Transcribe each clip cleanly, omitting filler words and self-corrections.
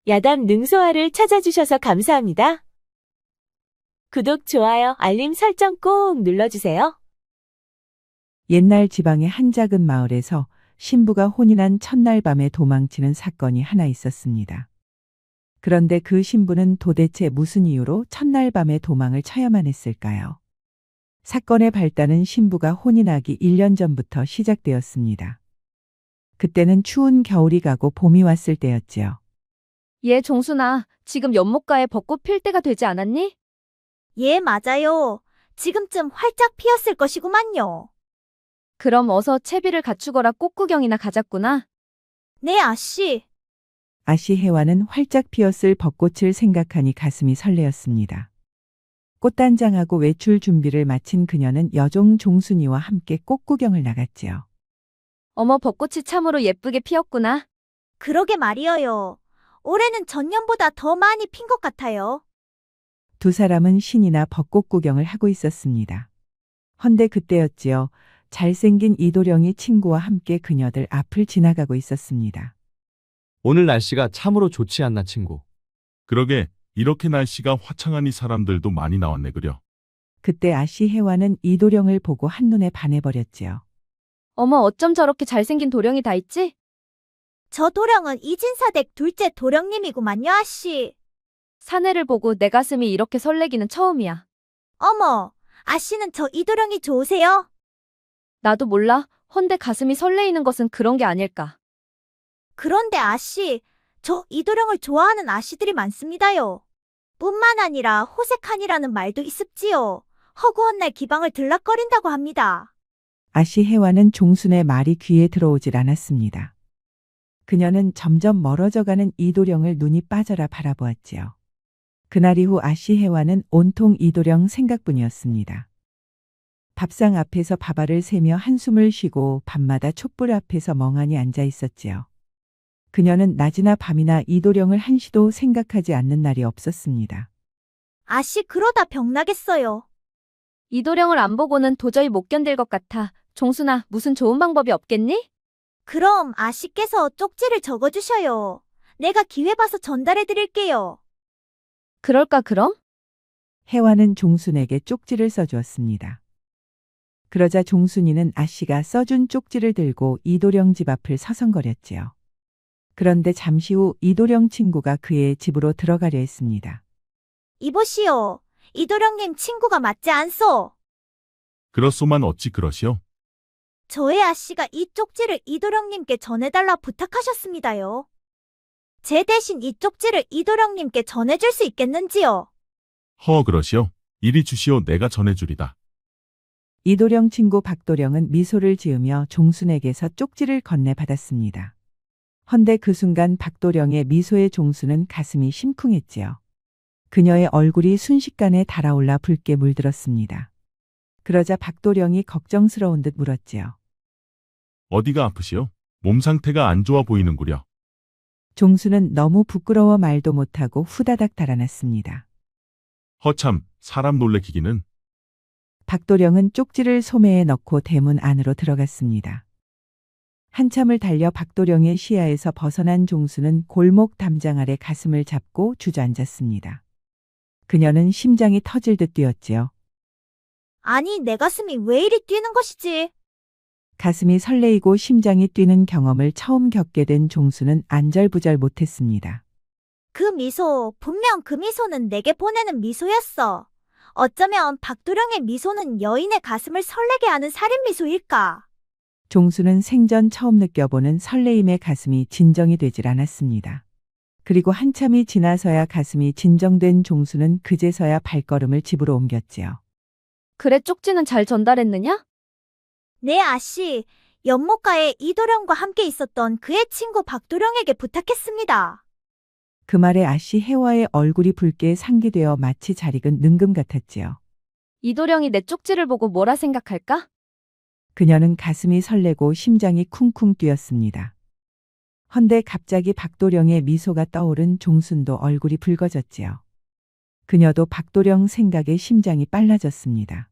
야담 능소화를 찾아주셔서 감사합니다. 구독, 좋아요, 알림 설정 꼭 눌러주세요. 옛날 지방의 한 작은 마을에서 신부가 혼인한 첫날 밤에 도망치는 사건이 하나 있었습니다. 그런데 그 신부는 도대체 무슨 이유로 첫날 밤에 도망을 쳐야만 했을까요? 사건의 발단은 신부가 혼인하기 1년 전부터 시작되었습니다. 그때는 추운 겨울이 가고 봄이 왔을 때였지요. 종순아, 지금 연못가에 벚꽃 필 때가 되지 않았니? 예, 맞아요. 지금쯤 활짝 피었을 것이구만요. 그럼 어서 채비를 갖추거라. 꽃 구경이나 가자꾸나. 네, 아씨. 아시혜와는 활짝 피었을 벚꽃을 생각하니 가슴이 설레었습니다. 꽃단장하고 외출 준비를 마친 그녀는 여종 종순이와 함께 꽃 구경을 나갔지요. 어머, 벚꽃이 참으로 예쁘게 피었구나. 그러게 말이어요. 올해는 전년보다 더 많이 핀 것 같아요. 두 사람은 신이나 벚꽃 구경을 하고 있었습니다. 헌데 그때였지요. 잘생긴 이도령이 친구와 함께 그녀들 앞을 지나가고 있었습니다. 오늘 날씨가 참으로 좋지 않나, 친구. 그러게 이렇게 날씨가 화창하니 사람들도 많이 나왔네 그려. 그때 아시혜와는 이도령을 보고 한눈에 반해버렸지요. 어머, 어쩜 저렇게 잘생긴 도령이 다 있지? 저 도령은 이진사댁 둘째 도령님이구만요, 아씨. 사내를 보고 내 가슴이 이렇게 설레기는 처음이야. 어머, 아씨는 저 이도령이 좋으세요? 나도 몰라. 헌데 가슴이 설레이는 것은 그런 게 아닐까. 그런데 아씨, 저 이도령을 좋아하는 아씨들이 많습니다요. 뿐만 아니라 호색하니라는 말도 있습지요. 허구한 날 기방을 들락거린다고 합니다. 아시혜와는 종순의 말이 귀에 들어오질 않았습니다. 그녀는 점점 멀어져가는 이도령을 눈이 빠져라 바라보았지요. 그날 이후 아시혜와는 온통 이도령 생각뿐이었습니다. 밥상 앞에서 밥알을 세며 한숨을 쉬고 밤마다 촛불 앞에서 멍하니 앉아 있었지요. 그녀는 낮이나 밤이나 이도령을 한시도 생각하지 않는 날이 없었습니다. 아씨 그러다 병나겠어요. 이 도령을 안 보고는 도저히 못 견딜 것 같아. 종순아, 무슨 좋은 방법이 없겠니? 그럼 아씨께서 쪽지를 적어주셔요. 내가 기회 봐서 전달해 드릴게요. 그럴까 그럼? 혜와는 종순에게 쪽지를 써주었습니다. 그러자 종순이는 아씨가 써준 쪽지를 들고 이도령 집 앞을 서성거렸지요. 그런데 잠시 후 이도령 친구가 그의 집으로 들어가려 했습니다. 이보시오. 이도령님 친구가 맞지 않소? 그렇소만 어찌 그러시오? 저의 아씨가 이 쪽지를 이도령님께 전해달라 부탁하셨습니다요. 제 대신 이 쪽지를 이도령님께 전해줄 수 있겠는지요? 그러시오. 이리 주시오. 내가 전해주리다. 이도령 친구 박도령은 미소를 지으며 종순에게서 쪽지를 건네받았습니다. 헌데 그 순간 박도령의 미소에 종순은 가슴이 심쿵했지요. 그녀의 얼굴이 순식간에 달아올라 붉게 물들었습니다. 그러자 박도령이 걱정스러운 듯 물었지요. 어디가 아프시오? 몸 상태가 안 좋아 보이는구려. 종순은 너무 부끄러워 말도 못하고 후다닥 달아났습니다. 허참, 사람 놀래키기는. 박도령은 쪽지를 소매에 넣고 대문 안으로 들어갔습니다. 한참을 달려 박도령의 시야에서 벗어난 종순은 골목 담장 아래 가슴을 잡고 주저앉았습니다. 그녀는 심장이 터질 듯 뛰었지요. 아니, 내 가슴이 왜 이리 뛰는 것이지? 가슴이 설레이고 심장이 뛰는 경험을 처음 겪게 된 종순은 안절부절 못했습니다. 그 미소, 분명 그 미소는 내게 보내는 미소였어. 어쩌면 박도령의 미소는 여인의 가슴을 설레게 하는 살인 미소일까? 종순은 생전 처음 느껴보는 설레임의 가슴이 진정이 되질 않았습니다. 그리고 한참이 지나서야 가슴이 진정된 종순은 그제서야 발걸음을 집으로 옮겼지요. 그래, 쪽지는 잘 전달했느냐? 네, 아씨. 연못가에 이도령과 함께 있었던 그의 친구 박도령에게 부탁했습니다. 그 말에 아시혜와의 얼굴이 붉게 상기되어 마치 잘 익은 능금 같았지요. 이 도령이 내 쪽지를 보고 뭐라 생각할까? 그녀는 가슴이 설레고 심장이 쿵쿵 뛰었습니다. 헌데 갑자기 박도령의 미소가 떠오른 종순도 얼굴이 붉어졌지요. 그녀도 박도령 생각에 심장이 빨라졌습니다.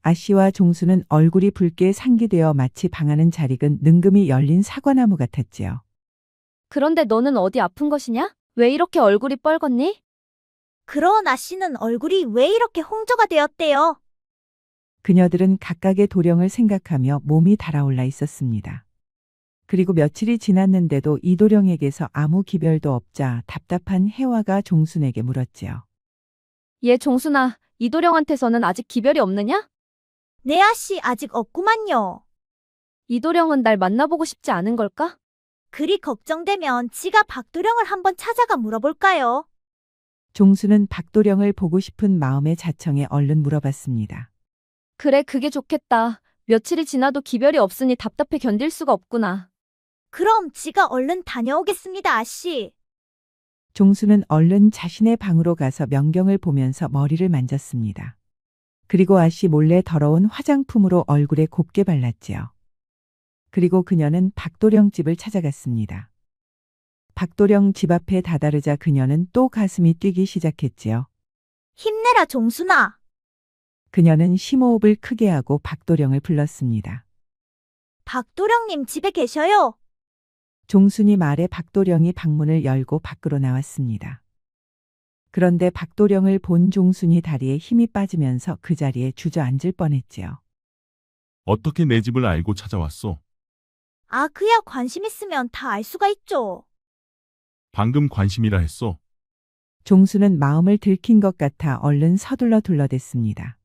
아씨와 종순은 얼굴이 붉게 상기되어 마치 방아는 잘 익은 능금이 열린 사과나무 같았지요. 그런데 너는 어디 아픈 것이냐? 왜 이렇게 얼굴이 뻘겋니? 그런 아씨는 얼굴이 왜 이렇게 홍조가 되었대요? 그녀들은 각각의 도령을 생각하며 몸이 달아올라 있었습니다. 그리고 며칠이 지났는데도 이도령에게서 아무 기별도 없자 답답한 혜화가 종순에게 물었지요. 얘 종순아, 이도령한테서는 아직 기별이 없느냐? 네 아씨 아직 없구만요. 이도령은 날 만나보고 싶지 않은 걸까? 그리 걱정되면 지가 박도령을 한번 찾아가 물어볼까요? 종순은 박도령을 보고 싶은 마음의 자청에 얼른 물어봤습니다. 그래, 그게 좋겠다. 며칠이 지나도 기별이 없으니 답답해 견딜 수가 없구나. 그럼 지가 얼른 다녀오겠습니다, 아씨. 종순은 얼른 자신의 방으로 가서 명경을 보면서 머리를 만졌습니다. 그리고 아씨 몰래 더러운 화장품으로 얼굴에 곱게 발랐지요. 그리고 그녀는 박도령 집을 찾아갔습니다. 박도령 집 앞에 다다르자 그녀는 또 가슴이 뛰기 시작했지요. 힘내라, 종순아. 그녀는 심호흡을 크게 하고 박도령을 불렀습니다. 박도령님 집에 계셔요. 종순이 말에 박도령이 방문을 열고 밖으로 나왔습니다. 그런데 박도령을 본 종순이 다리에 힘이 빠지면서 그 자리에 주저앉을 뻔했지요. 어떻게 내 집을 알고 찾아왔소? 아, 그야 관심 있으면 다 알 수가 있죠. 방금 관심이라 했소. 종순은 마음을 들킨 것 같아 얼른 서둘러 둘러댔습니다.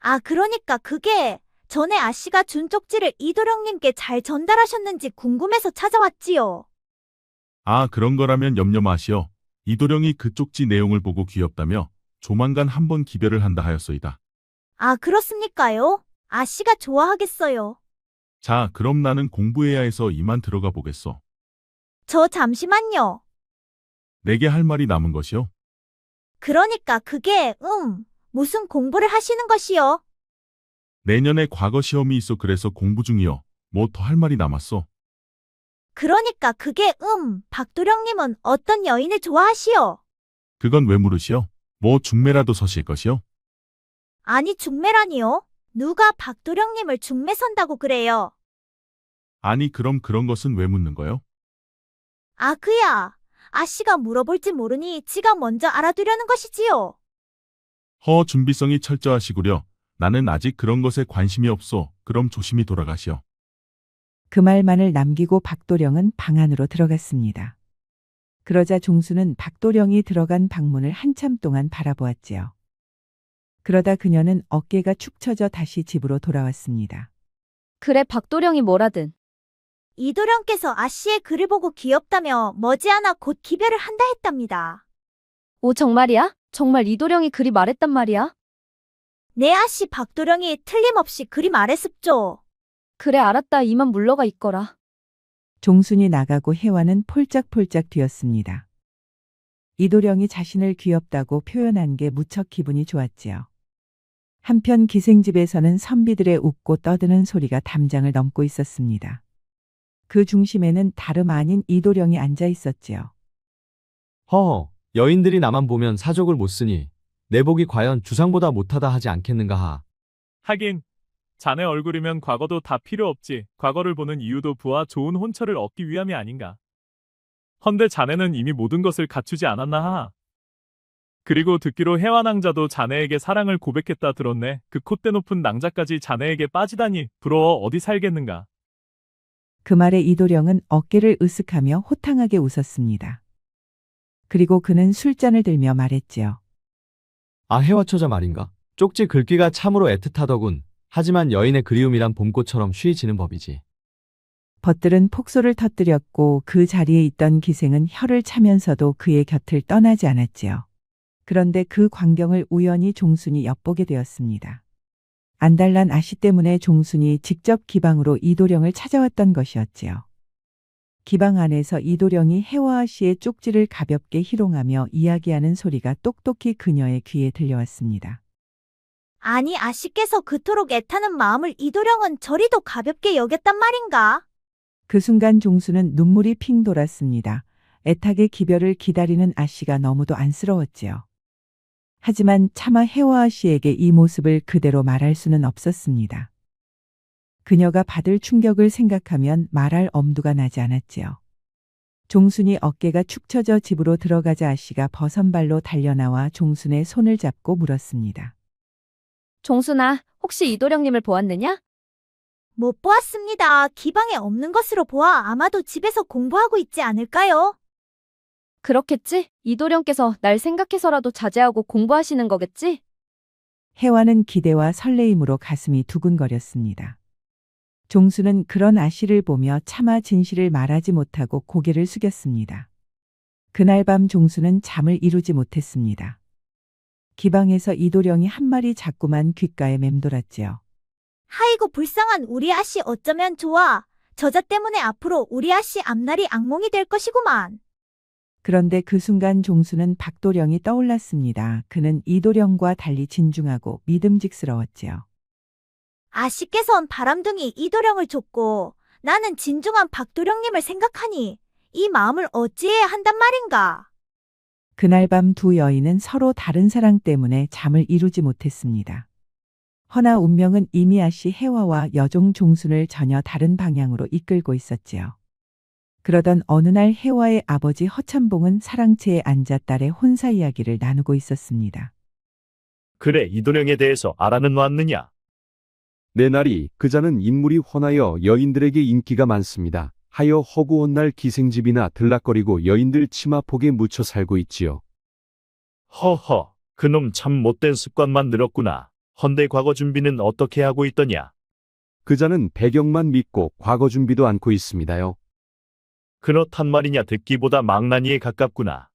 아, 그러니까 그게 전에 아씨가 준 쪽지를 이도령님께 잘 전달하셨는지 궁금해서 찾아왔지요. 아, 그런 거라면 염려 마시오. 이도령이 그 쪽지 내용을 보고 귀엽다며 조만간 한번 기별을 한다 하였소이다. 아, 그렇습니까요? 아씨가 좋아하겠어요. 자, 그럼 나는 공부해야 해서 이만 들어가 보겠소. 저 잠시만요. 내게 할 말이 남은 것이오. 그러니까 그게 무슨 공부를 하시는 것이요? 내년에 과거 시험이 있어 그래서 공부 중이오. 뭐 더 할 말이 남았소. 그러니까 그게 박도령님은 어떤 여인을 좋아하시오? 그건 왜 물으시오? 뭐 중매라도 서실 것이오? 아니, 중매라니요? 누가 박도령님을 중매 선다고 그래요? 아니, 그럼 그런 것은 왜 묻는 거요? 아, 그야. 아씨가 물어볼지 모르니 지가 먼저 알아두려는 것이지요. 준비성이 철저하시구려. 나는 아직 그런 것에 관심이 없소. 그럼 조심히 돌아가시오. 그 말만을 남기고 박도령은 방 안으로 들어갔습니다. 그러자 종수는 박도령이 들어간 방문을 한참 동안 바라보았지요. 그러다 그녀는 어깨가 축 처져 다시 집으로 돌아왔습니다. 그래, 박도령이 뭐라든. 이도령께서 아씨의 글을 보고 귀엽다며 머지않아 곧 기별을 한다 했답니다. 오, 정말이야? 정말 이도령이 그리 말했단 말이야? 내 아씨 박도령이 틀림없이 그리 말했습죠. 그래, 알았다. 이만 물러가 있거라. 종순이 나가고 혜화는 폴짝폴짝 뛰었습니다. 이도령이 자신을 귀엽다고 표현한 게 무척 기분이 좋았지요. 한편 기생집에서는 선비들의 웃고 떠드는 소리가 담장을 넘고 있었습니다. 그 중심에는 다름 아닌 이도령이 앉아 있었지요. 허허, 여인들이 나만 보면 사족을 못 쓰니 내복이 과연 주상보다 못하다 하지 않겠는가 하. 하긴 자네 얼굴이면 과거도 다 필요 없지. 과거를 보는 이유도 부와 좋은 혼처를 얻기 위함이 아닌가. 헌데 자네는 이미 모든 것을 갖추지 않았나 하. 그리고 듣기로 해완왕자도 자네에게 사랑을 고백했다 들었네. 그 콧대 높은 낭자까지 자네에게 빠지다니 부러워 어디 살겠는가. 그 말에 이도령은 어깨를 으쓱하며 호탕하게 웃었습니다. 그리고 그는 술잔을 들며 말했지요. 아, 해화처자 말인가? 쪽지 긁기가 참으로 애틋하더군. 하지만 여인의 그리움이란 봄꽃처럼 쉬지는 법이지. 벗들은 폭소를 터뜨렸고 그 자리에 있던 기생은 혀를 차면서도 그의 곁을 떠나지 않았지요. 그런데 그 광경을 우연히 종순이 엿보게 되었습니다. 안달난 아씨 때문에 종순이 직접 기방으로 이도령을 찾아왔던 것이었지요. 기방 안에서 이도령이 혜화 씨의 쪽지를 가볍게 희롱하며 이야기하는 소리가 똑똑히 그녀의 귀에 들려왔습니다. 아니, 아씨께서 그토록 애타는 마음을 이도령은 저리도 가볍게 여겼단 말인가? 그 순간 종수는 눈물이 핑 돌았습니다. 애타게 기별을 기다리는 아씨가 너무도 안쓰러웠지요. 하지만 차마 혜화 씨에게 이 모습을 그대로 말할 수는 없었습니다. 그녀가 받을 충격을 생각하면 말할 엄두가 나지 않았지요. 종순이 어깨가 축 처져 집으로 들어가자 아씨가 버선발로 달려나와 종순의 손을 잡고 물었습니다. 종순아, 혹시 이도령님을 보았느냐? 못 보았습니다. 기방에 없는 것으로 보아 아마도 집에서 공부하고 있지 않을까요? 그렇겠지? 이도령께서 날 생각해서라도 자제하고 공부하시는 거겠지? 혜화는 기대와 설레임으로 가슴이 두근거렸습니다. 종수는 그런 아씨를 보며 차마 진실을 말하지 못하고 고개를 숙였습니다. 그날 밤 종수는 잠을 이루지 못했습니다. 기방에서 이도령이 한 마리 자꾸만 귓가에 맴돌았지요. 하이고 불쌍한 우리 아씨 어쩌면 좋아. 저자 때문에 앞으로 우리 아씨 앞날이 악몽이 될 것이구만. 그런데 그 순간 종수는 박도령이 떠올랐습니다. 그는 이도령과 달리 진중하고 믿음직스러웠지요. 아씨께선 바람둥이 이도령을 줬고 나는 진중한 박도령님을 생각하니 이 마음을 어찌해야 한단 말인가. 그날 밤 두 여인은 서로 다른 사랑 때문에 잠을 이루지 못했습니다. 허나 운명은 이미 아씨 혜화와 여종 종순을 전혀 다른 방향으로 이끌고 있었지요. 그러던 어느 날 혜화의 아버지 허참봉은 사랑채에 앉아 딸의 혼사 이야기를 나누고 있었습니다. 그래, 이도령에 대해서 알아는 왔느냐? 내 날이 그자는 인물이 훤하여 여인들에게 인기가 많습니다. 하여 허구한 날 기생집이나 들락거리고 여인들 치마폭에 묻혀 살고 있지요. 허허, 그놈 참 못된 습관만 늘었구나. 헌데 과거 준비는 어떻게 하고 있더냐? 그자는 배경만 믿고 과거 준비도 않고 있습니다요. 그렇단 말이냐, 듣기보다 망나니에 가깝구나.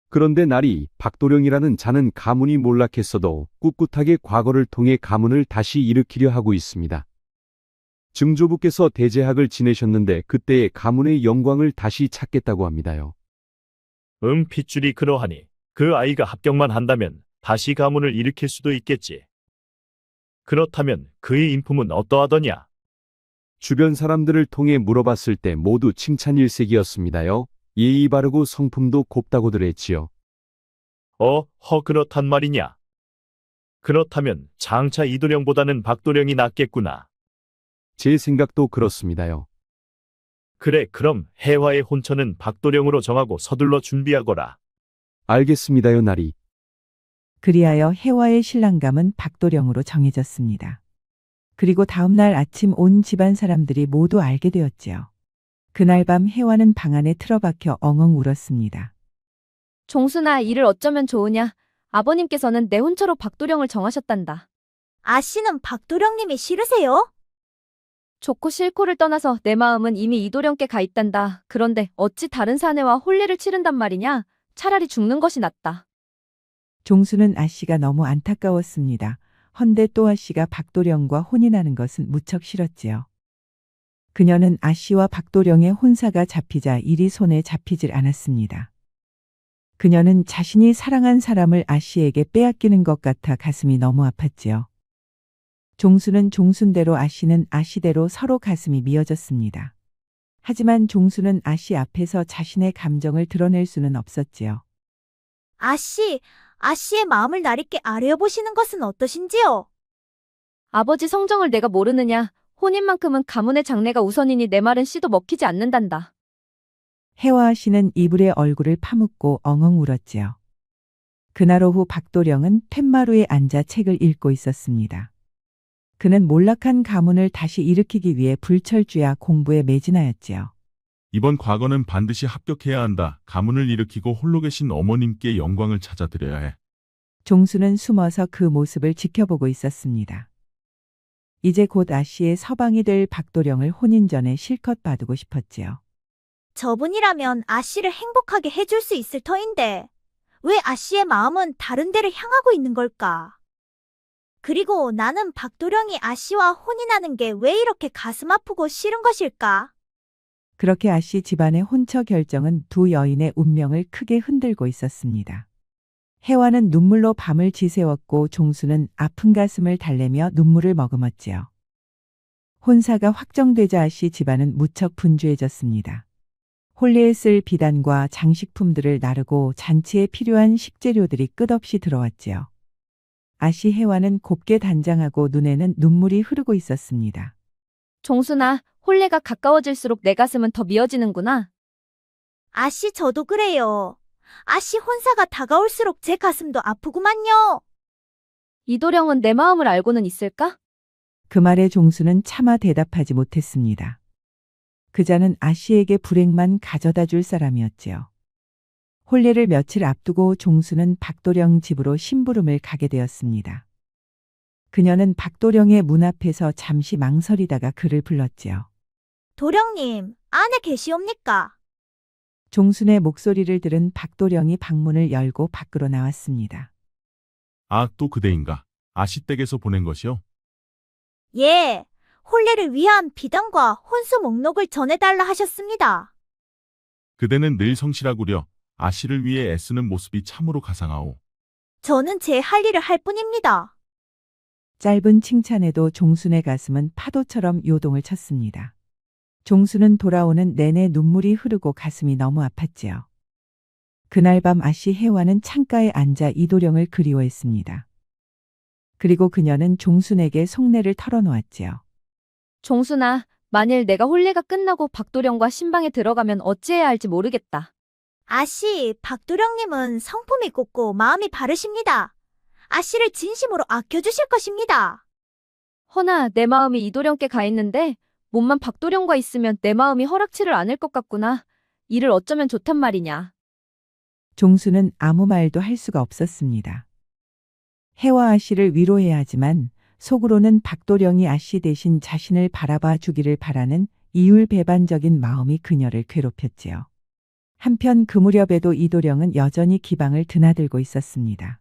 그런데 날이 박도령이라는 자는 가문이 몰락했어도 꿋꿋하게 과거를 통해 가문을 다시 일으키려 하고 있습니다. 증조부께서 대제학을 지내셨는데 그때의 가문의 영광을 다시 찾겠다고 합니다요. 핏줄이 그러하니 그 아이가 합격만 한다면 다시 가문을 일으킬 수도 있겠지. 그렇다면 그의 인품은 어떠하더냐? 주변 사람들을 통해 물어봤을 때 모두 칭찬 일색이었습니다요. 예의 바르고 성품도 곱다고들 했지요. 그렇단 말이냐? 그렇다면 장차 이도령보다는 박도령이 낫겠구나. 제 생각도 그렇습니다요. 그래, 그럼 혜화의 혼처는 박도령으로 정하고 서둘러 준비하거라. 알겠습니다요, 날이. 그리하여 혜화의 신랑감은 박도령으로 정해졌습니다. 그리고 다음 날 아침 온 집안 사람들이 모두 알게 되었지요. 그날 밤 혜화는 방 안에 틀어박혀 엉엉 울었습니다. 종순아, 이를 어쩌면 좋으냐? 아버님께서는 내 혼처로 박도령을 정하셨단다. 아씨는 박도령님이 싫으세요? 좋고 싫고를 떠나서 내 마음은 이미 이도령께 가 있단다. 그런데 어찌 다른 사내와 혼례를 치른단 말이냐? 차라리 죽는 것이 낫다. 종수는 아씨가 너무 안타까웠습니다. 헌데 또 아씨가 박도령과 혼인하는 것은 무척 싫었지요. 그녀는 아씨와 박도령의 혼사가 잡히자 일이 손에 잡히질 않았습니다. 그녀는 자신이 사랑한 사람을 아씨에게 빼앗기는 것 같아 가슴이 너무 아팠지요. 종수는 종순대로 아씨는 아씨대로 서로 가슴이 미어졌습니다. 하지만 종수는 아씨 앞에서 자신의 감정을 드러낼 수는 없었지요. 아씨의 마음을 나리께 아뢰어보시는 것은 어떠신지요? 아버지 성정을 내가 모르느냐? 혼인만큼은 가문의 장래가 우선이니 내 말은 씨도 먹히지 않는단다. 혜화 씨는 이불에 얼굴을 파묻고 엉엉 울었지요. 그날 오후 박도령은 팻마루에 앉아 책을 읽고 있었습니다. 그는 몰락한 가문을 다시 일으키기 위해 불철주야 공부에 매진하였지요. 이번 과거는 반드시 합격해야 한다. 가문을 일으키고 홀로 계신 어머님께 영광을 찾아드려야 해. 종수는 숨어서 그 모습을 지켜보고 있었습니다. 이제 곧 아씨의 서방이 될 박도령을 혼인 전에 실컷 봐두고 싶었지요. 저분이라면 아씨를 행복하게 해줄 수 있을 터인데 왜 아씨의 마음은 다른 데를 향하고 있는 걸까? 그리고 나는 박도령이 아씨와 혼인하는 게 왜 이렇게 가슴 아프고 싫은 것일까? 그렇게 아씨 집안의 혼처 결정은 두 여인의 운명을 크게 흔들고 있었습니다. 혜화는 눈물로 밤을 지새웠고 종수는 아픈 가슴을 달래며 눈물을 머금었지요. 혼사가 확정되자 아씨 집안은 무척 분주해졌습니다. 혼례에 쓸 비단과 장식품들을 나르고 잔치에 필요한 식재료들이 끝없이 들어왔지요. 아씨 혜화는 곱게 단장하고 눈에는 눈물이 흐르고 있었습니다. 종순아, 혼례가 가까워질수록 내 가슴은 더 미어지는구나. 아씨, 저도 그래요. 아씨, 혼사가 다가올수록 제 가슴도 아프구만요. 이도령은 내 마음을 알고는 있을까? 그 말에 종수는 차마 대답하지 못했습니다. 그자는 아씨에게 불행만 가져다 줄 사람이었지요. 혼례를 며칠 앞두고 종수는 박도령 집으로 심부름을 가게 되었습니다. 그녀는 박도령의 문 앞에서 잠시 망설이다가 그를 불렀지요. 도령님, 안에 계시옵니까? 종순의 목소리를 들은 박도령이 방문을 열고 밖으로 나왔습니다. 아, 또 그대인가? 아시댁에서 보낸 것이요? 예, 혼례를 위한 비단과 혼수 목록을 전해달라 하셨습니다. 그대는 늘 성실하구려. 아씨를 위해 애쓰는 모습이 참으로 가상하오. 저는 제 할 일을 할 뿐입니다. 짧은 칭찬에도 종순의 가슴은 파도처럼 요동을 쳤습니다. 종순은 돌아오는 내내 눈물이 흐르고 가슴이 너무 아팠지요. 그날 밤 아씨 혜화는 창가에 앉아 이도령을 그리워했습니다. 그리고 그녀는 종순에게 속내를 털어놓았지요. 종순아, 만일 내가 혼례가 끝나고 박도령과 신방에 들어가면 어찌해야 할지 모르겠다. 아씨, 박도령님은 성품이 곱고 마음이 바르십니다. 아씨를 진심으로 아껴주실 것입니다. 허나 내 마음이 이도령께 가 있는데 몸만 박도령과 있으면 내 마음이 허락치를 않을 것 같구나. 이를 어쩌면 좋단 말이냐. 종수는 아무 말도 할 수가 없었습니다. 혜와 아씨를 위로해야 하지만 속으로는 박도령이 아씨 대신 자신을 바라봐 주기를 바라는 이율배반적인 마음이 그녀를 괴롭혔지요. 한편 그 무렵에도 이도령은 여전히 기방을 드나들고 있었습니다.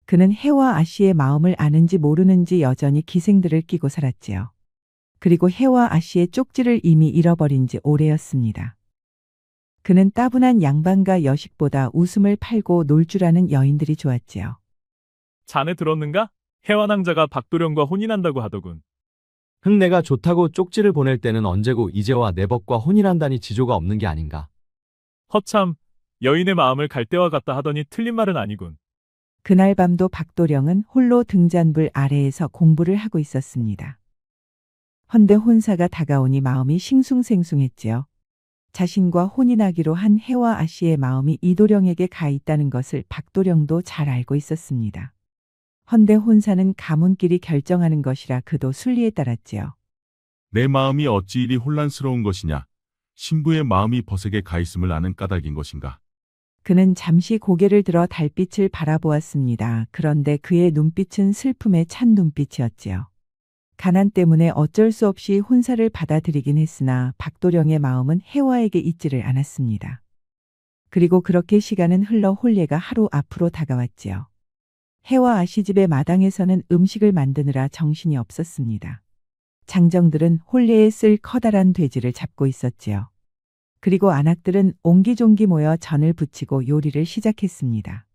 그는 혜와 아씨의 마음을 아는지 모르는지 여전히 기생들을 끼고 살았지요. 그리고 혜와 아씨의 쪽지를 이미 잃어버린 지 오래였습니다. 그는 따분한 양반과 여식보다 웃음을 팔고 놀 줄 아는 여인들이 좋았지요. 자네 들었는가? 해완왕자가 박도령과 혼인한다고 하더군. 흙내가 좋다고 쪽지를 보낼 때는 언제고 이제와 내 법과 혼인한다니 지조가 없는 게 아닌가. 허참, 여인의 마음을 갈대와 같다 하더니 틀린 말은 아니군. 그날 밤도 박도령은 홀로 등잔불 아래에서 공부를 하고 있었습니다. 헌데 혼사가 다가오니 마음이 싱숭생숭했지요. 자신과 혼인하기로 한 혜와 아씨의 마음이 이도령에게 가 있다는 것을 박도령도 잘 알고 있었습니다. 헌데 혼사는 가문끼리 결정하는 것이라 그도 순리에 따랐지요. 내 마음이 어찌 이리 혼란스러운 것이냐? 신부의 마음이 벗에게 가 있음을 아는 까닭인 것인가? 그는 잠시 고개를 들어 달빛을 바라보았습니다. 그런데 그의 눈빛은 슬픔에 찬 눈빛이었지요. 가난 때문에 어쩔 수 없이 혼사를 받아들이긴 했으나 박도령의 마음은 혜화에게 있지를 않았습니다. 그리고 그렇게 시간은 흘러 혼례가 하루 앞으로 다가왔지요. 혜화 아씨집의 마당에서는 음식을 만드느라 정신이 없었습니다. 장정들은 혼례에 쓸 커다란 돼지를 잡고 있었지요. 그리고 안악들은 옹기종기 모여 전을 부치고 요리를 시작했습니다.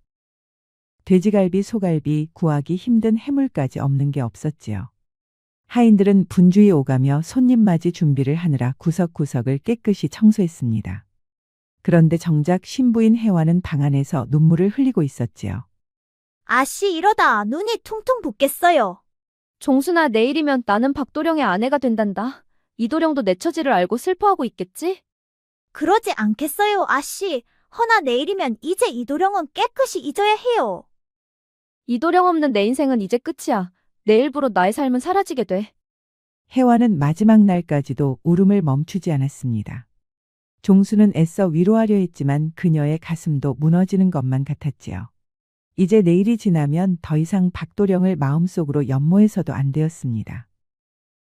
돼지갈비, 소갈비, 구하기 힘든 해물까지 없는 게 없었지요. 하인들은 분주히 오가며 손님 맞이 준비를 하느라 구석구석을 깨끗이 청소했습니다. 그런데 정작 신부인 혜화는 방 안에서 눈물을 흘리고 있었지요. 아씨, 이러다 눈이 퉁퉁 붓겠어요. 종순아, 내일이면 나는 박도령의 아내가 된단다. 이도령도 내 처지를 알고 슬퍼하고 있겠지? 그러지 않겠어요, 아씨. 허나 내일이면 이제 이도령은 깨끗이 잊어야 해요. 이도령 없는 내 인생은 이제 끝이야. 내일부로 나의 삶은 사라지게 돼. 혜화는 마지막 날까지도 울음을 멈추지 않았습니다. 종수는 애써 위로하려 했지만 그녀의 가슴도 무너지는 것만 같았지요. 이제 내일이 지나면 더 이상 박도령을 마음속으로 연모해서도 안 되었습니다.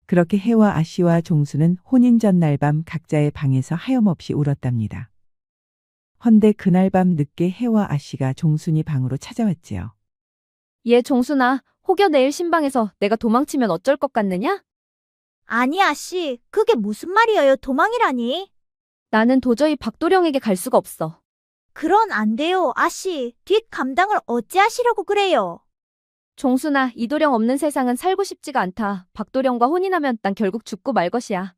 그렇게 혜와 아씨와 종수는 혼인 전날 밤 각자의 방에서 하염없이 울었답니다. 헌데 그날 밤 늦게 혜와 아씨가 종순이 방으로 찾아왔지요. 얘 종순아, 혹여 내일 신방에서 내가 도망치면 어쩔 것 같느냐? 아니, 아씨. 그게 무슨 말이에요, 도망이라니. 나는 도저히 박도령에게 갈 수가 없어. 그런 안 돼요, 아씨. 뒷 감당을 어찌하시려고 그래요. 종순아, 이도령 없는 세상은 살고 싶지가 않다. 박도령과 혼인하면 난 결국 죽고 말 것이야.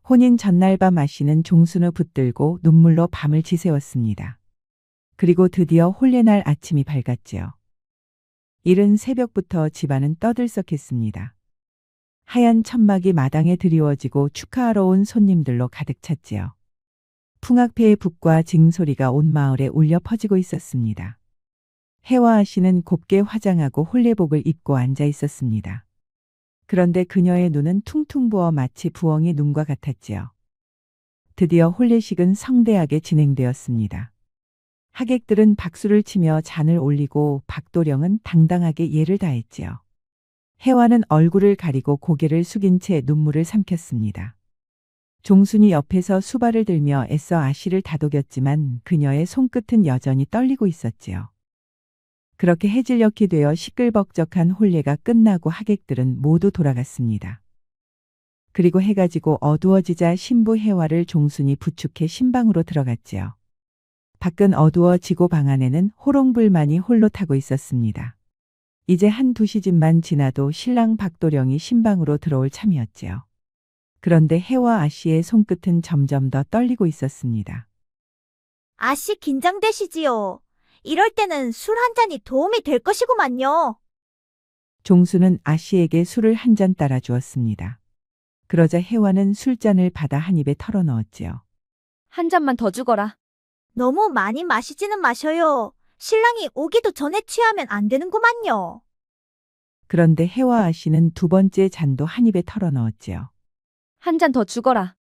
혼인 전날 밤 아씨는 종순을 붙들고 눈물로 밤을 지새웠습니다. 그리고 드디어 혼례날 아침이 밝았지요. 이른 새벽부터 집안은 떠들썩했습니다. 하얀 천막이 마당에 드리워지고 축하하러 온 손님들로 가득 찼지요. 풍악패의 북과 징소리가 온 마을에 울려 퍼지고 있었습니다. 해와 아씨는 곱게 화장하고 홀레복을 입고 앉아 있었습니다. 그런데 그녀의 눈은 퉁퉁 부어 마치 부엉이 눈과 같았지요. 드디어 혼례식은 성대하게 진행되었습니다. 하객들은 박수를 치며 잔을 올리고 박도령은 당당하게 예를 다했지요. 해와는 얼굴을 가리고 고개를 숙인 채 눈물을 삼켰습니다. 종순이 옆에서 수발을 들며 애써 아씨를 다독였지만 그녀의 손끝은 여전히 떨리고 있었지요. 그렇게 해질녘이 되어 시끌벅적한 혼례가 끝나고 하객들은 모두 돌아갔습니다. 그리고 해가 지고 어두워지자 신부 해와를 종순이 부축해 신방으로 들어갔지요. 밖은 어두워지고 방 안에는 호롱불만이 홀로 타고 있었습니다. 이제 한두 시즌만 지나도 신랑 박도령이 신방으로 들어올 참이었지요. 그런데 해와 아씨의 손끝은 점점 더 떨리고 있었습니다. 아씨 긴장되시지요. 이럴 때는 술 한 잔이 도움이 될 것이구만요. 종수는 아씨에게 술을 한 잔 따라 주었습니다. 그러자 해와는 술잔을 받아 한 입에 털어 넣었지요. 한 잔만 더 주거라. 너무 많이 마시지는 마셔요. 신랑이 오기도 전에 취하면 안 되는구만요. 그런데 해와 아씨는 두 번째 잔도 한 입에 털어 넣었지요. 한 잔 더 주거라.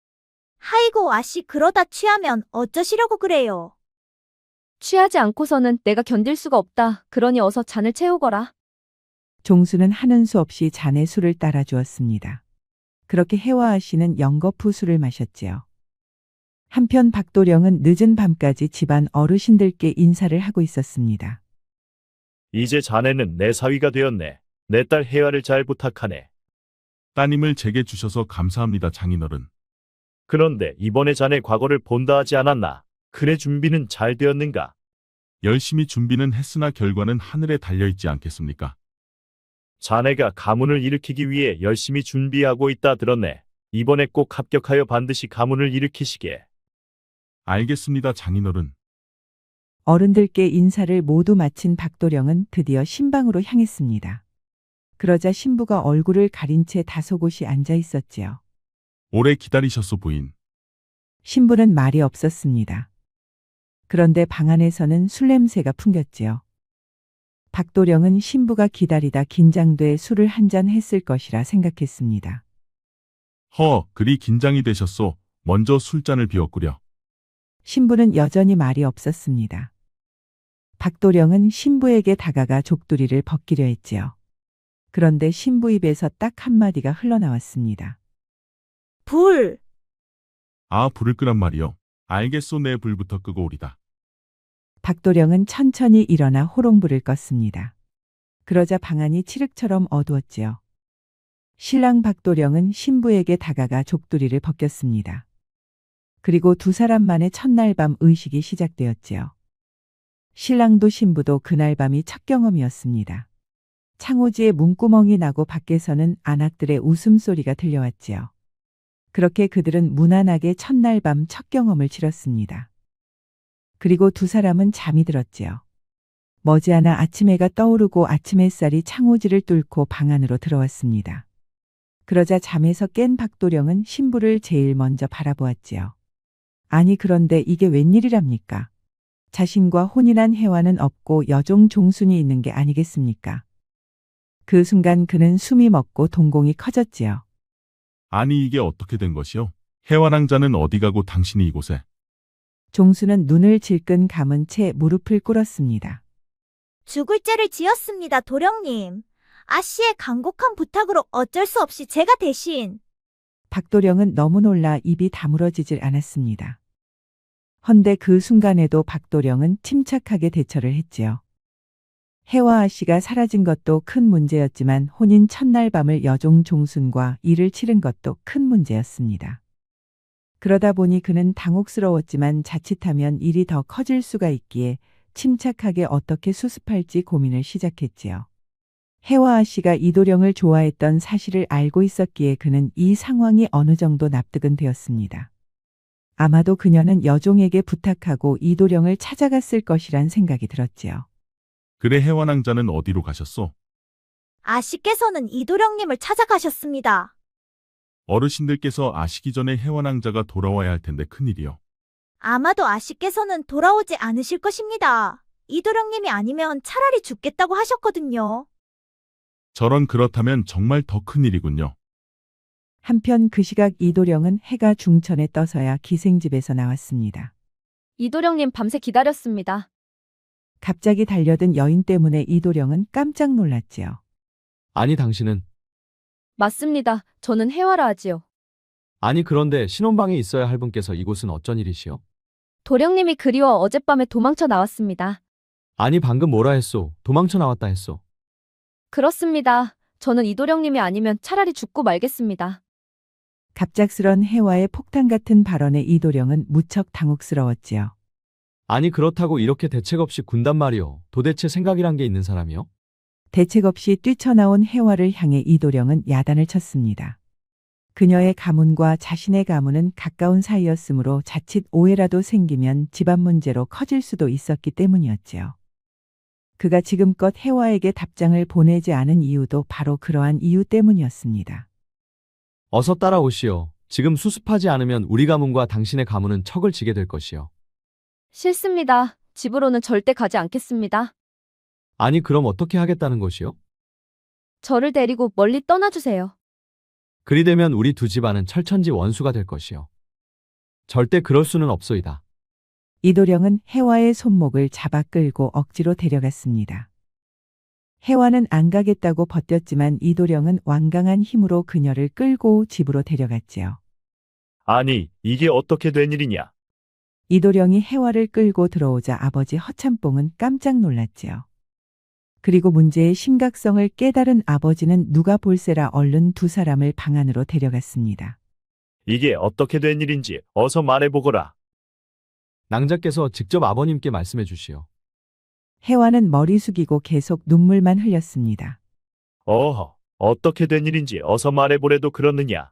하이고 아씨 그러다 취하면 어쩌시려고 그래요. 취하지 않고서는 내가 견딜 수가 없다. 그러니 어서 잔을 채우거라. 종수는 하는 수 없이 잔에 술을 따라 주었습니다. 그렇게 해와 아씨는 연거푸 술을 마셨지요. 한편 박도령은 늦은 밤까지 집안 어르신들께 인사를 하고 있었습니다. 이제 자네는 내 사위가 되었네. 내 딸 혜화를 잘 부탁하네. 따님을 제게 주셔서 감사합니다, 장인어른. 그런데 이번에 자네 과거를 본다 하지 않았나? 그래 준비는 잘 되었는가? 열심히 준비는 했으나 결과는 하늘에 달려있지 않겠습니까? 자네가 가문을 일으키기 위해 열심히 준비하고 있다 들었네. 이번에 꼭 합격하여 반드시 가문을 일으키시게. 알겠습니다, 장인어른. 어른들께 인사를 모두 마친 박도령은 드디어 신방으로 향했습니다. 그러자 신부가 얼굴을 가린 채 다소곳이 앉아 있었지요. 오래 기다리셨소, 부인. 신부는 말이 없었습니다. 그런데 방 안에서는 술 냄새가 풍겼지요. 박도령은 신부가 기다리다 긴장돼 술을 한 잔 했을 것이라 생각했습니다. 그리 긴장이 되셨소. 먼저 술잔을 비웠구려. 신부는 여전히 말이 없었습니다. 박도령은 신부에게 다가가 족두리를 벗기려 했지요. 그런데 신부 입에서 딱 한마디가 흘러나왔습니다. 불! 불을 끄란 말이요. 알겠소, 내 불부터 끄고 오리다. 박도령은 천천히 일어나 호롱불을 껐습니다. 그러자 방 안이 칠흑처럼 어두웠지요. 신랑 박도령은 신부에게 다가가 족두리를 벗겼습니다. 그리고 두 사람만의 첫날 밤 의식이 시작되었지요. 신랑도 신부도 그날 밤이 첫 경험이었습니다. 창호지에 문구멍이 나고 밖에서는 아낙들의 웃음소리가 들려왔지요. 그렇게 그들은 무난하게 첫날 밤 첫 경험을 치렀습니다. 그리고 두 사람은 잠이 들었지요. 머지않아 아침 해가 떠오르고 아침 햇살이 창호지를 뚫고 방 안으로 들어왔습니다. 그러자 잠에서 깬 박도령은 신부를 제일 먼저 바라보았지요. 아니 그런데 이게 웬일이랍니까? 자신과 혼인한 해와는 없고 여종 종순이 있는 게 아니겠습니까? 그 순간 그는 숨이 멎고 동공이 커졌지요. 아니 이게 어떻게 된 것이요? 해와랑자는 어디 가고 당신이 이곳에? 종수는 눈을 질끈 감은 채 무릎을 꿇었습니다. 죽을 죄를 지었습니다, 도령님. 아씨의 간곡한 부탁으로 어쩔 수 없이 제가 대신. 박도령은 너무 놀라 입이 다물어지질 않았습니다. 헌데 그 순간에도 박도령은 침착하게 대처를 했지요. 해와 아씨가 사라진 것도 큰 문제였지만 혼인 첫날 밤을 여종 종순과 일을 치른 것도 큰 문제였습니다. 그러다 보니 그는 당혹스러웠지만 자칫하면 일이 더 커질 수가 있기에 침착하게 어떻게 수습할지 고민을 시작했지요. 해와 아씨가 이도령을 좋아했던 사실을 알고 있었기에 그는 이 상황이 어느 정도 납득은 되었습니다. 아마도 그녀는 여종에게 부탁하고 이도령을 찾아갔을 것이란 생각이 들었지요. 그래 해와랑자는 어디로 가셨소? 아씨께서는 이도령님을 찾아가셨습니다. 어르신들께서 아시기 전에 해와랑자가 돌아와야 할 텐데 큰일이요. 아마도 아씨께서는 돌아오지 않으실 것입니다. 이도령님이 아니면 차라리 죽겠다고 하셨거든요. 저런 그렇다면 정말 더 큰일이군요. 한편 그 시각 이도령은 해가 중천에 떠서야 기생집에서 나왔습니다. 이도령님 밤새 기다렸습니다. 갑자기 달려든 여인 때문에 이도령은 깜짝 놀랐지요. 아니, 당신은? 맞습니다. 저는 해화라 하지요. 아니, 그런데 신혼방에 있어야 할 분께서 이곳은 어쩐 일이시오? 도령님이 그리워 어젯밤에 도망쳐 나왔습니다. 아니, 방금 뭐라 했소? 도망쳐 나왔다 했소. 그렇습니다. 저는 이도령님이 아니면 차라리 죽고 말겠습니다. 갑작스런 해와의 폭탄 같은 발언에 이도령은 무척 당혹스러웠지요. 아니, 그렇다고 이렇게 대책 없이 군단 말이오. 도대체 생각이란 게 있는 사람이요? 대책 없이 뛰쳐나온 해와를 향해 이도령은 야단을 쳤습니다. 그녀의 가문과 자신의 가문은 가까운 사이였으므로 자칫 오해라도 생기면 집안 문제로 커질 수도 있었기 때문이었지요. 그가 지금껏 해와에게 답장을 보내지 않은 이유도 바로 그러한 이유 때문이었습니다. 어서 따라오시오. 지금 수습하지 않으면 우리 가문과 당신의 가문은 척을 지게 될 것이오. 싫습니다. 집으로는 절대 가지 않겠습니다. 아니, 그럼 어떻게 하겠다는 것이오? 저를 데리고 멀리 떠나주세요. 그리 되면 우리 두 집안은 철천지 원수가 될 것이오. 절대 그럴 수는 없소이다. 이도령은 해와의 손목을 잡아 끌고 억지로 데려갔습니다. 해와는 안 가겠다고 버텼지만 이도령은 완강한 힘으로 그녀를 끌고 집으로 데려갔지요. 아니, 이게 어떻게 된 일이냐? 이도령이 해와를 끌고 들어오자 아버지 허참뽕은 깜짝 놀랐지요. 그리고 문제의 심각성을 깨달은 아버지는 누가 볼세라 얼른 두 사람을 방 안으로 데려갔습니다. 이게 어떻게 된 일인지 어서 말해보거라. 낭자께서 직접 아버님께 말씀해 주시오. 해와는 머리 숙이고 계속 눈물만 흘렸습니다. 어허, 어떻게 된 일인지 어서 말해보래도 그러느냐?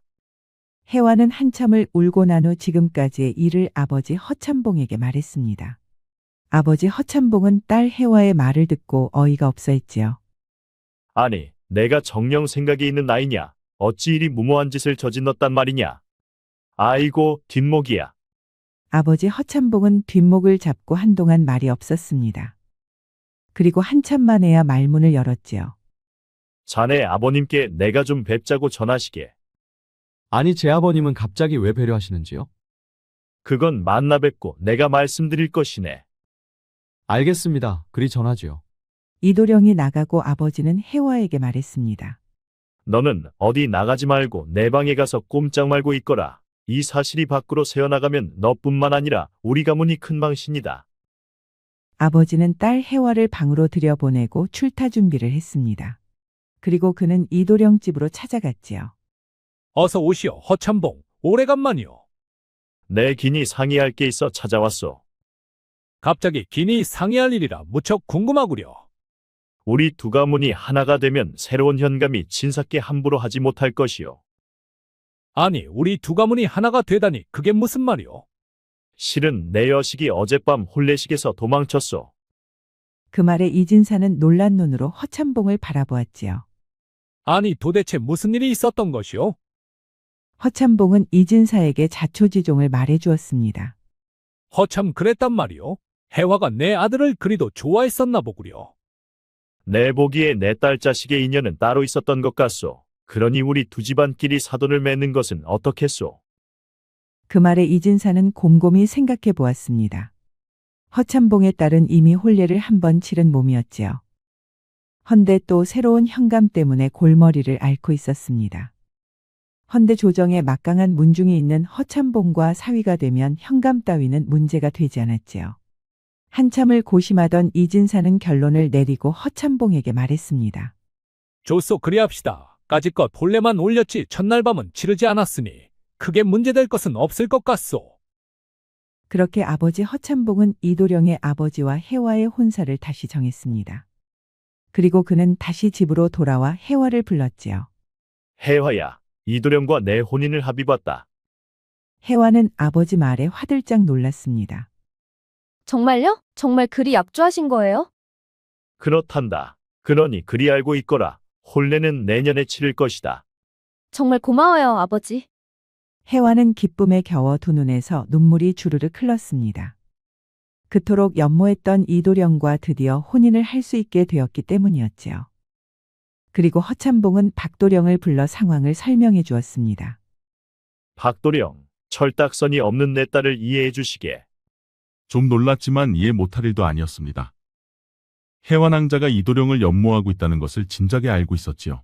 해와는 한참을 울고 난 후 지금까지의 일을 아버지 허참봉에게 말했습니다. 아버지 허참봉은 딸 해와의 말을 듣고 어이가 없어 했지요. 아니, 내가 정녕 생각이 있는 나이냐? 어찌 이리 무모한 짓을 저질렀단 말이냐? 아이고, 뒷목이야. 아버지 허참봉은 뒷목을 잡고 한동안 말이 없었습니다. 그리고 한참 만에야 말문을 열었지요. 자네 아버님께 내가 좀 뵙자고 전하시게. 아니, 제 아버님은 갑자기 왜 배려하시는지요? 그건 만나 뵙고 내가 말씀드릴 것이네. 알겠습니다. 그리 전하지요. 이도령이 나가고 아버지는 해와에게 말했습니다. 너는 어디 나가지 말고 내 방에 가서 꼼짝 말고 있거라. 이 사실이 밖으로 새어나가면 너뿐만 아니라 우리 가문이 큰 망신이다. 아버지는 딸 해와를 방으로 들여보내고 출타 준비를 했습니다. 그리고 그는 이도령 집으로 찾아갔지요. 어서 오시오, 허참봉. 오래간만이오. 내 긴히 상의할 게 있어 찾아왔소. 갑자기 긴히 상의할 일이라 무척 궁금하구려. 우리 두 가문이 하나가 되면 새로운 현감이 진사께 함부로 하지 못할 것이요. 아니, 우리 두 가문이 하나가 되다니 그게 무슨 말이오? 실은 내 여식이 어젯밤 혼례식에서 도망쳤소. 그 말에 이진사는 놀란 눈으로 허참봉을 바라보았지요. 아니, 도대체 무슨 일이 있었던 것이오? 허참봉은 이진사에게 자초지종을 말해주었습니다. 허참 그랬단 말이오. 해화가 내 아들을 그리도 좋아했었나 보구려. 내 보기에 내 딸 자식의 인연은 따로 있었던 것 같소. 그러니 우리 두 집안끼리 사돈을 맺는 것은 어떻겠소? 그 말에 이진사는 곰곰이 생각해 보았습니다. 허참봉의 딸은 이미 혼례를 한 번 치른 몸이었지요. 헌데 또 새로운 현감 때문에 골머리를 앓고 있었습니다. 헌데 조정에 막강한 문중이 있는 허참봉과 사위가 되면 현감 따위는 문제가 되지 않았지요. 한참을 고심하던 이진사는 결론을 내리고 허참봉에게 말했습니다. 좋소, 그리합시다. 까짓것 혼례만 올렸지 첫날 밤은 치르지 않았으니 크게 문제될 것은 없을 것 같소. 그렇게 아버지 허참봉은 이도령의 아버지와 해와의 혼사를 다시 정했습니다. 그리고 그는 다시 집으로 돌아와 해와를 불렀지요. 해화야, 이도령과 내 혼인을 합의봤다. 해와는 아버지 말에 화들짝 놀랐습니다. 정말요? 정말 그리 약조하신 거예요? 그렇단다. 그러니 그리 알고 있거라. 혼례는 내년에 치를 것이다. 정말 고마워요, 아버지. 해와는 기쁨에 겨워 두 눈에서 눈물이 주르륵 흘렀습니다. 그토록 연모했던 이도령과 드디어 혼인을 할 수 있게 되었기 때문이었지요. 그리고 허참봉은 박도령을 불러 상황을 설명해 주었습니다. 박도령, 철딱선이 없는 내 딸을 이해해 주시게. 좀 놀랐지만 이해 못할 일도 아니었습니다. 해완왕자가 이도령을 연모하고 있다는 것을 진작에 알고 있었지요.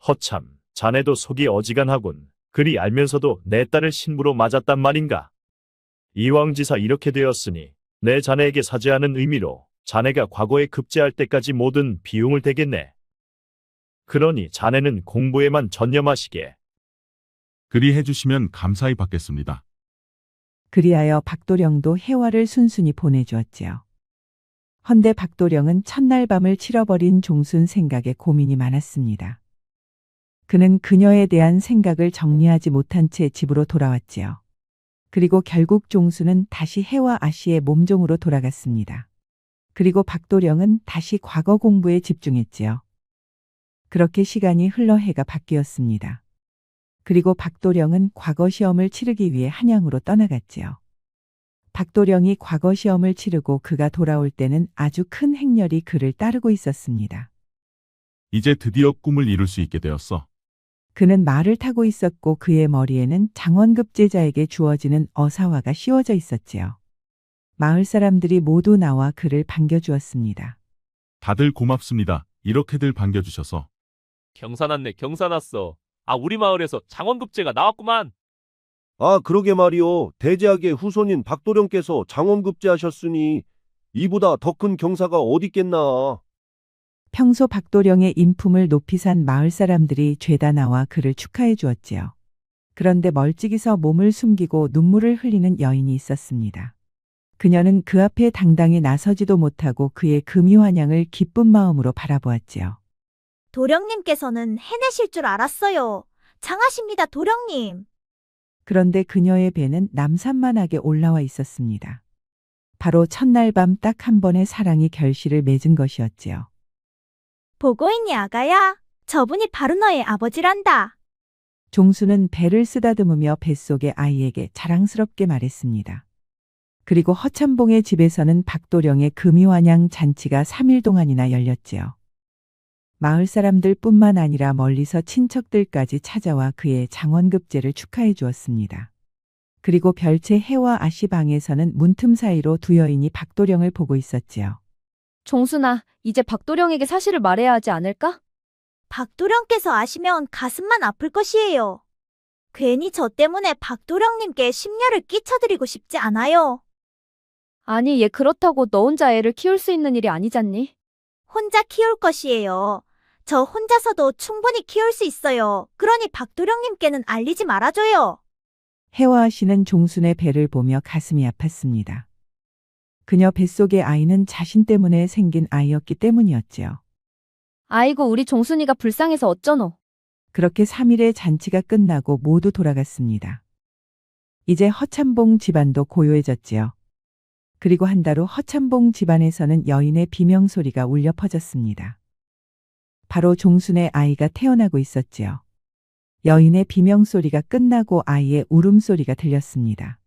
허참, 자네도 속이 어지간하군. 그리 알면서도 내 딸을 신부로 맞았단 말인가? 이왕지사 이렇게 되었으니 내 자네에게 사죄하는 의미로 자네가 과거에 급제할 때까지 모든 비용을 대겠네. 그러니 자네는 공부에만 전념하시게. 그리 해주시면 감사히 받겠습니다. 그리하여 박도령도 해와를 순순히 보내주었지요. 헌데 박도령은 첫날 밤을 치러버린 종순 생각에 고민이 많았습니다. 그는 그녀에 대한 생각을 정리하지 못한 채 집으로 돌아왔지요. 그리고 결국 종순은 다시 해와 아씨의 몸종으로 돌아갔습니다. 그리고 박도령은 다시 과거 공부에 집중했지요. 그렇게 시간이 흘러 해가 바뀌었습니다. 그리고 박도령은 과거 시험을 치르기 위해 한양으로 떠나갔지요. 박도령이 과거 시험을 치르고 그가 돌아올 때는 아주 큰 행렬이 그를 따르고 있었습니다. 이제 드디어 꿈을 이룰 수 있게 되었어. 그는 말을 타고 있었고 그의 머리에는 장원급제자에게 주어지는 어사화가 씌워져 있었지요. 마을 사람들이 모두 나와 그를 반겨주었습니다. 다들 고맙습니다. 이렇게들 반겨주셔서. 경사 났네, 경사 났어. 아, 우리 마을에서 장원급제가 나왔구만. 아, 그러게 말이오. 대제학의 후손인 박도령께서 장원급제하셨으니 이보다 더 큰 경사가 어딨겠나. 평소 박도령의 인품을 높이 산 마을 사람들이 죄다 나와 그를 축하해 주었지요. 그런데 멀찍이서 몸을 숨기고 눈물을 흘리는 여인이 있었습니다. 그녀는 그 앞에 당당히 나서지도 못하고 그의 금이환양을 기쁜 마음으로 바라보았지요. 도령님께서는 해내실 줄 알았어요. 장하십니다, 도령님. 그런데 그녀의 배는 남산만하게 올라와 있었습니다. 바로 첫날 밤 딱 한 번의 사랑이 결실을 맺은 것이었지요. 보고 있니, 아가야? 저분이 바로 너의 아버지란다. 종수는 배를 쓰다듬으며 뱃속의 아이에게 자랑스럽게 말했습니다. 그리고 허참봉의 집에서는 박도령의 금이환양 잔치가 3일 동안이나 열렸지요. 마을 사람들 뿐만 아니라 멀리서 친척들까지 찾아와 그의 장원급제를 축하해 주었습니다. 그리고 별채 해와 아씨 방에서는 문틈 사이로 두 여인이 박도령을 보고 있었지요. 종순아, 이제 박도령에게 사실을 말해야 하지 않을까? 박도령께서 아시면 가슴만 아플 것이에요. 괜히 저 때문에 박도령님께 심려를 끼쳐드리고 싶지 않아요. 아니, 얘 그렇다고 너 혼자 애를 키울 수 있는 일이 아니잖니? 혼자 키울 것이에요. 저 혼자서도 충분히 키울 수 있어요. 그러니 박도령님께는 알리지 말아줘요. 해와 아씨는 종순의 배를 보며 가슴이 아팠습니다. 그녀 뱃속의 아이는 자신 때문에 생긴 아이였기 때문이었지요. 아이고, 우리 종순이가 불쌍해서 어쩌노. 그렇게 3일의 잔치가 끝나고 모두 돌아갔습니다. 이제 허참봉 집안도 고요해졌지요. 그리고 한 달 후 허참봉 집안에서는 여인의 비명소리가 울려 퍼졌습니다. 바로 종순의 아이가 태어나고 있었지요. 여인의 비명소리가 끝나고 아이의 울음소리가 들렸습니다.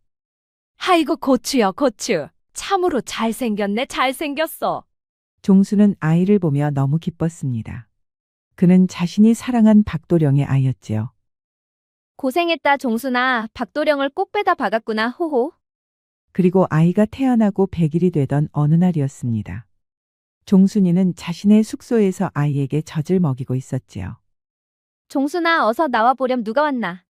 아이고, 고추여, 고추. 참으로 잘생겼네, 잘생겼어. 종수는 아이를 보며 너무 기뻤습니다. 그는 자신이 사랑한 박도령의 아이였지요. 고생했다, 종순아. 박도령을 꼭 빼다 박았구나, 호호. 그리고 아이가 태어나고 100일이 되던 어느 날이었습니다. 종순이는 자신의 숙소에서 아이에게 젖을 먹이고 있었지요. 종순아, 어서 나와보렴. 누가 왔나?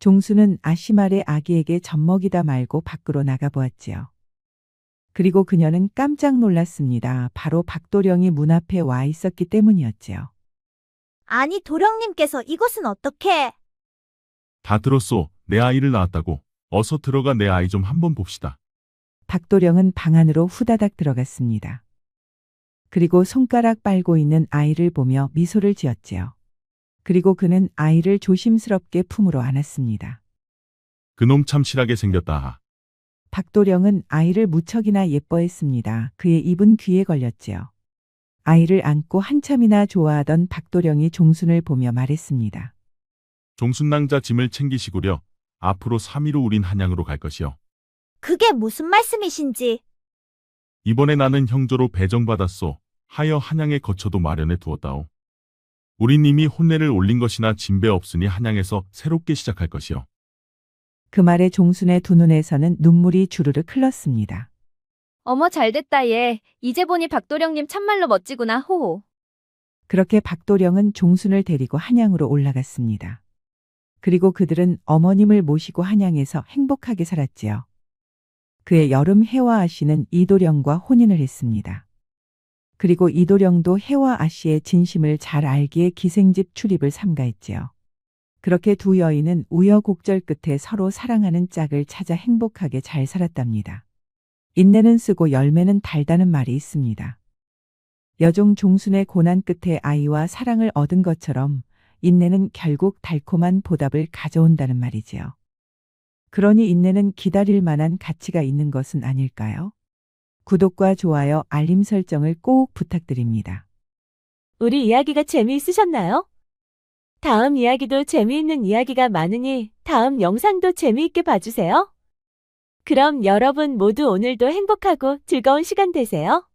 종수는 아씨 말에 아기에게 젖 먹이다 말고 밖으로 나가보았지요. 그리고 그녀는 깜짝 놀랐습니다. 바로 박도령이 문 앞에 와 있었기 때문이었지요. 아니, 도령님께서 이곳은 어떻게? 다 들었소. 내 아이를 낳았다고. 어서 들어가 내 아이 좀 한번 봅시다. 박도령은 방 안으로 후다닥 들어갔습니다. 그리고 손가락 빨고 있는 아이를 보며 미소를 지었지요. 그리고 그는 아이를 조심스럽게 품으로 안았습니다. 그놈 참 실하게 생겼다. 박도령은 아이를 무척이나 예뻐했습니다. 그의 입은 귀에 걸렸지요. 아이를 안고 한참이나 좋아하던 박도령이 종순을 보며 말했습니다. 종순낭자 짐을 챙기시구려. 앞으로 3일후 우린 한양으로 갈 것이요. 그게 무슨 말씀이신지. 이번에 나는 형조로 배정받았소. 하여 한양에 거처도 마련해 두었다오. 우린 이미 혼례를 올린 것이나 진배 없으니 한양에서 새롭게 시작할 것이요. 그 말에 종순의 두 눈에서는 눈물이 주르륵 흘렀습니다. 어머 잘됐다 얘. 이제 보니 박도령님 참말로 멋지구나 호호. 그렇게 박도령은 종순을 데리고 한양으로 올라갔습니다. 그리고 그들은 어머님을 모시고 한양에서 행복하게 살았지요. 그의 여름 해와 아씨는 이도령과 혼인을 했습니다. 그리고 이도령도 해와 아씨의 진심을 잘 알기에 기생집 출입을 삼가했지요. 그렇게 두 여인은 우여곡절 끝에 서로 사랑하는 짝을 찾아 행복하게 잘 살았답니다. 인내는 쓰고 열매는 달다는 말이 있습니다. 여종 종순의 고난 끝에 아이와 사랑을 얻은 것처럼 인내는 결국 달콤한 보답을 가져온다는 말이지요. 그러니 인내는 기다릴 만한 가치가 있는 것은 아닐까요? 구독과 좋아요, 알림 설정을 꼭 부탁드립니다. 우리 이야기가 재미있으셨나요? 다음 이야기도 재미있는 이야기가 많으니 다음 영상도 재미있게 봐주세요. 그럼 여러분 모두 오늘도 행복하고 즐거운 시간 되세요.